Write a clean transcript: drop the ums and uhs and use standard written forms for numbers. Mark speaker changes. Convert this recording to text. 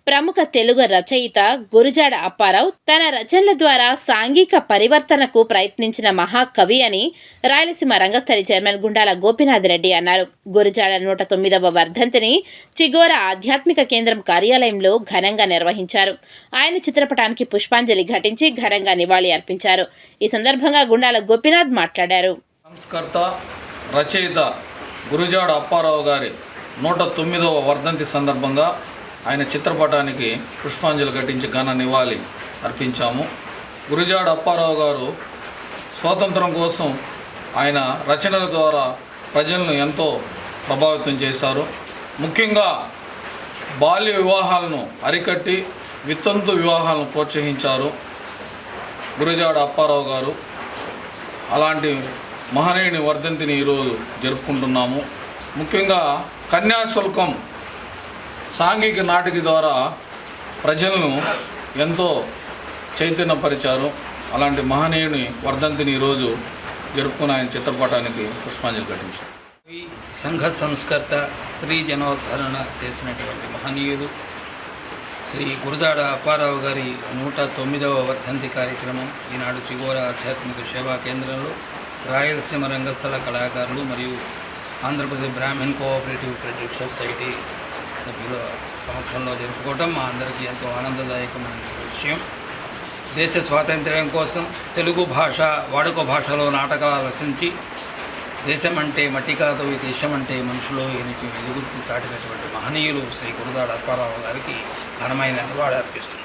Speaker 1: ప్రముఖ తెలుగు రచయిత గురుజాడ అప్పారావు తన రచనల ద్వారా సాంఘిక పరివర్తనకు ప్రయత్నించిన మహాకవి అని రాయలసీమ రంగస్థలి చైర్మన్ గుండాల గోపీనాథ్ రెడ్డి అన్నారు. గురుజాడ 109వ వర్ధంతిని చిగోర ఆధ్యాత్మిక కేంద్రం కార్యాలయంలో ఘనంగా నిర్వహించారు. ఆయన చిత్రపటానికి పుష్పాంజలి ఘటించి ఘనంగా నివాళి అర్పించారు. ఈ సందర్భంగా గుండాల గోపీనాథ్ మాట్లాడారు.
Speaker 2: సంస్కర్త రచయిత గురుజాడ అప్పారావు గారి 109వ వర్ధంతి సందర్భంగా ఆయన చిత్రపటానికి పుష్పాంజలి ఘటించి ఘన నివాళి అర్పించాము. గురుజాడ అప్పారావు గారు స్వాతంత్రం కోసం ఆయన రచనల ద్వారా ప్రజలను ఎంతో ప్రభావితం చేశారు. ముఖ్యంగా బాల్య వివాహాలను అరికట్టి వితంతు వివాహాలను ప్రోత్సహించారు గురుజాడ అప్పారావు గారు. అలాంటి మహనీయుని వర్ధంతిని ఈరోజు జరుపుకుంటున్నాము. ముఖ్యంగా కన్యాశుల్కం సాంఘిక నాటిక ద్వారా ప్రజలను ఎంతో చైతన్యపరిచారు. అలాంటి మహనీయుని వర్ధంతిని ఈరోజు జరుపుకున్న ఆయన చిత్రపటానికి పుష్పాంజలి ఘటించారు.
Speaker 3: సంఘ సంస్కర్త స్త్రీ జనోద్ధరణ చేసినటువంటి మహనీయుడు శ్రీ గురుజాడ అప్పారావు గారి 109వ వర్ధంతి కార్యక్రమం ఈనాడు చిగోర ఆధ్యాత్మిక సేవా కేంద్రంలో రాయలసీమ రంగస్థల కళాకారులు మరియు Andhra Pradesh Brahmin cooperative credit society సభ్యుల సమక్షంలో జరుపుకోవటం మా అందరికీ ఎంతో ఆనందదాయకమైన విషయం. దేశ స్వాతంత్ర్యం కోసం తెలుగు భాష వాడుక భాషలో నాటకాలు రచించి దేశం అంటే మట్టి కాదు ఈ దేశం అంటే మనుషులు ఎలుగుతూ చాటినటువంటి మహనీయులు శ్రీ గురుజాడ అప్పారావు గారికి ఘనమైన నివాళి అర్పిస్తున్నారు.